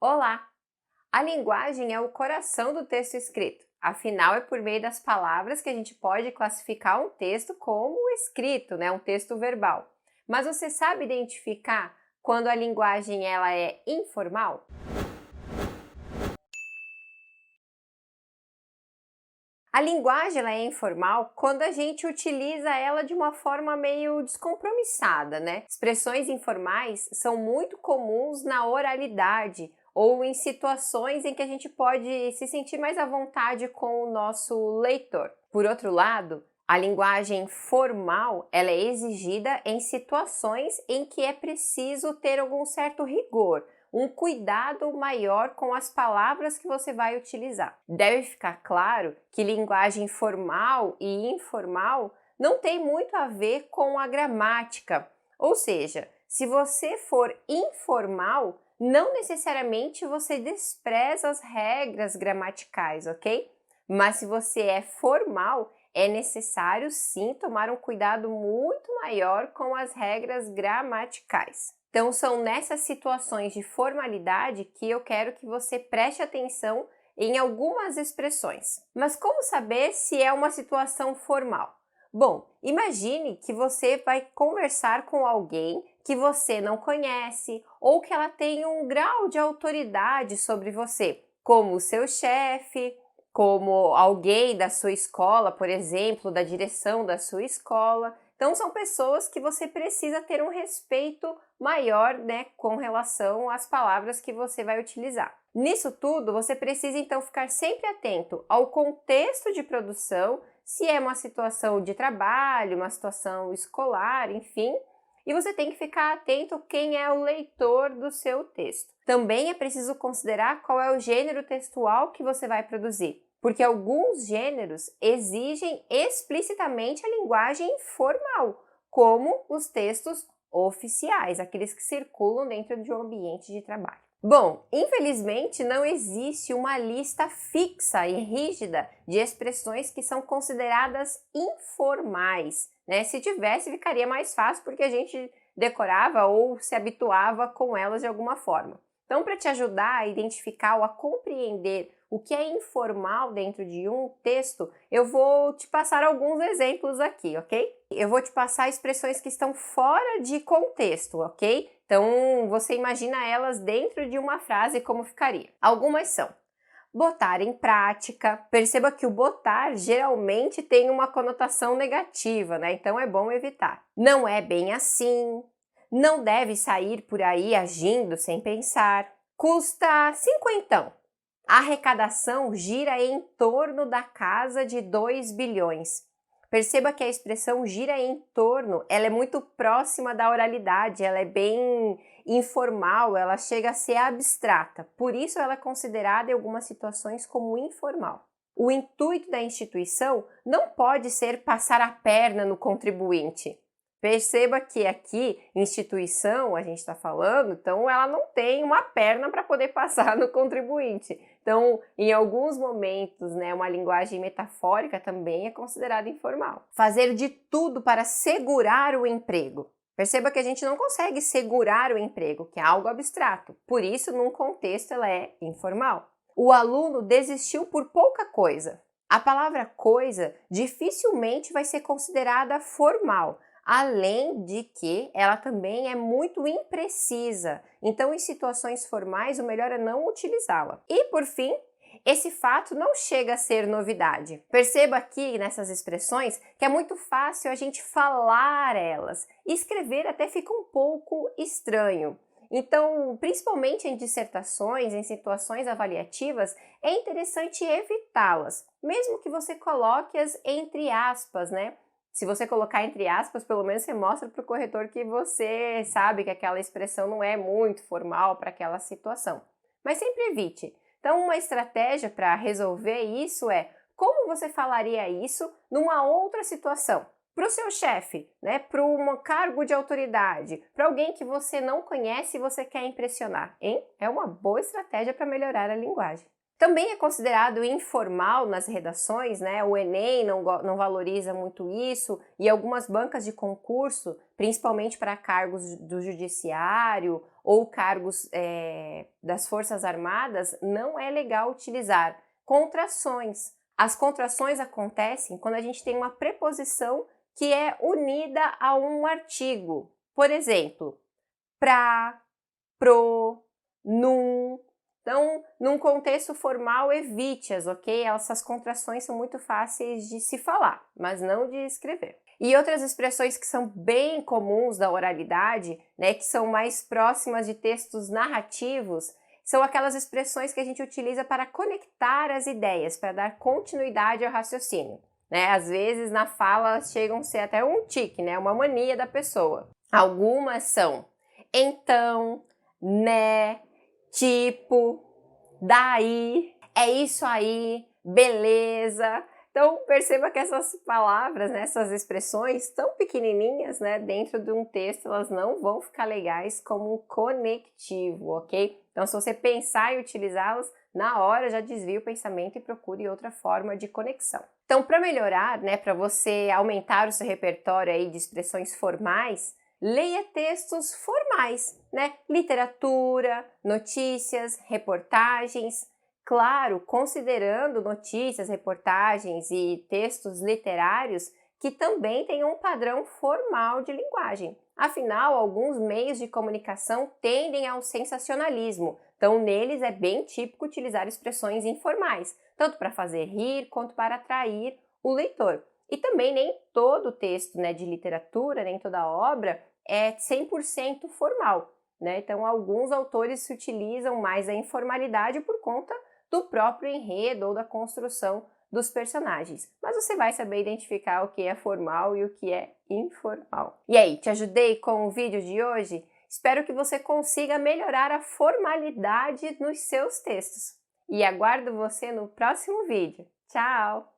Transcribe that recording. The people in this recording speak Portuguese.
Olá! A linguagem é o coração do texto escrito. Afinal, é por meio das palavras que a gente pode classificar um texto como escrito, um texto verbal. Mas você sabe identificar quando a linguagem ela é informal? A linguagem ela é informal quando a gente utiliza ela de uma forma meio descompromissada, Expressões informais são muito comuns na oralidade ou em situações em que a gente pode se sentir mais à vontade com o nosso leitor. Por outro lado, a linguagem formal ela é exigida em situações em que é preciso ter algum certo rigor, um cuidado maior com as palavras que você vai utilizar. Deve ficar claro que linguagem formal e informal não tem muito a ver com a gramática. Ou seja, se você for informal, não necessariamente você despreza as regras gramaticais, ok? Mas se você é formal, é necessário sim tomar um cuidado muito maior com as regras gramaticais. Então, são nessas situações de formalidade que eu quero que você preste atenção em algumas expressões. Mas como saber se é uma situação formal? Bom, imagine que você vai conversar com alguém que você não conhece ou que ela tem um grau de autoridade sobre você, como o seu chefe, como alguém da sua escola, por exemplo, da direção da sua escola. Então, são pessoas que você precisa ter um respeito maior, com relação às palavras que você vai utilizar. Nisso tudo, você precisa então ficar sempre atento ao contexto de produção, se é uma situação de trabalho, uma situação escolar, enfim, e você tem que ficar atento quem é o leitor do seu texto. Também é preciso considerar qual é o gênero textual que você vai produzir, porque alguns gêneros exigem explicitamente a linguagem formal, como os textos oficiais, aqueles que circulam dentro de um ambiente de trabalho. Bom, infelizmente não existe uma lista fixa e rígida de expressões que são consideradas informais, Se tivesse, ficaria mais fácil porque a gente decorava ou se habituava com elas de alguma forma. Então, para te ajudar a identificar ou a compreender o que é informal dentro de um texto, eu vou te passar alguns exemplos aqui, ok? Eu vou te passar expressões que estão fora de contexto, ok? Então, você imagina elas dentro de uma frase como ficaria. Algumas são: botar em prática. Perceba que o botar geralmente tem uma conotação negativa, Então é bom evitar. Não é bem assim. Não deve sair por aí agindo sem pensar. Custa cinquentão. A arrecadação gira em torno da casa de 2 bilhões. Perceba que a expressão gira em torno, ela é muito próxima da oralidade, ela é bem informal, ela chega a ser abstrata. Por isso ela é considerada em algumas situações como informal. O intuito da instituição não pode ser passar a perna no contribuinte. Perceba que aqui, instituição, a gente está falando, então ela não tem uma perna para poder passar no contribuinte. Então, em alguns momentos, uma linguagem metafórica também é considerada informal. Fazer de tudo para segurar o emprego. Perceba que a gente não consegue segurar o emprego, que é algo abstrato. Por isso, num contexto, ela é informal. O aluno desistiu por pouca coisa. A palavra coisa dificilmente vai ser considerada formal, além de que ela também é muito imprecisa. Então, em situações formais, o melhor é não utilizá-la. E, por fim, esse fato não chega a ser novidade. Perceba aqui nessas expressões que é muito fácil a gente falar elas. Escrever até fica um pouco estranho. Então, principalmente em dissertações, em situações avaliativas, é interessante evitá-las, mesmo que você coloque-as entre aspas, Se você colocar entre aspas, pelo menos você mostra para o corretor que você sabe que aquela expressão não é muito formal para aquela situação. Mas sempre evite. Então, uma estratégia para resolver isso é como você falaria isso numa outra situação. Para o seu chefe, para um cargo de autoridade, para alguém que você não conhece e você quer impressionar, hein? É uma boa estratégia para melhorar a linguagem. Também é considerado informal nas redações, O Enem não valoriza muito isso e algumas bancas de concurso, principalmente para cargos do judiciário ou cargos das Forças Armadas, não é legal utilizar contrações. As contrações acontecem quando a gente tem uma preposição que é unida a um artigo. Por exemplo, pra, pro, num. Então, num contexto formal, evite-as, ok? Essas contrações são muito fáceis de se falar, mas não de escrever. E outras expressões que são bem comuns da oralidade, né, que são mais próximas de textos narrativos, são aquelas expressões que a gente utiliza para conectar as ideias, para dar continuidade ao raciocínio. Né? Às vezes, na fala, elas chegam a ser até um tique, né? Uma mania da pessoa. Algumas são então, né, tipo, daí, é isso aí, beleza. Então, perceba que essas palavras, né, essas expressões tão pequenininhas, né, dentro de um texto, elas não vão ficar legais como um conectivo, ok? Então, se você pensar em utilizá-las, na hora já desvie o pensamento e procure outra forma de conexão. Então, para melhorar, né, para você aumentar o seu repertório aí de expressões formais, leia textos formais, né? Literatura, notícias, reportagens. Claro, considerando notícias, reportagens e textos literários que também tenham um padrão formal de linguagem. Afinal, alguns meios de comunicação tendem ao sensacionalismo, então neles é bem típico utilizar expressões informais, tanto para fazer rir quanto para atrair o leitor. E também nem todo texto, né, de literatura, nem toda obra é 100% formal, né? Então, alguns autores se utilizam mais da informalidade por conta do próprio enredo ou da construção dos personagens. Mas você vai saber identificar o que é formal e o que é informal. E aí, te ajudei com o vídeo de hoje? Espero que você consiga melhorar a formalidade nos seus textos. E aguardo você no próximo vídeo. Tchau!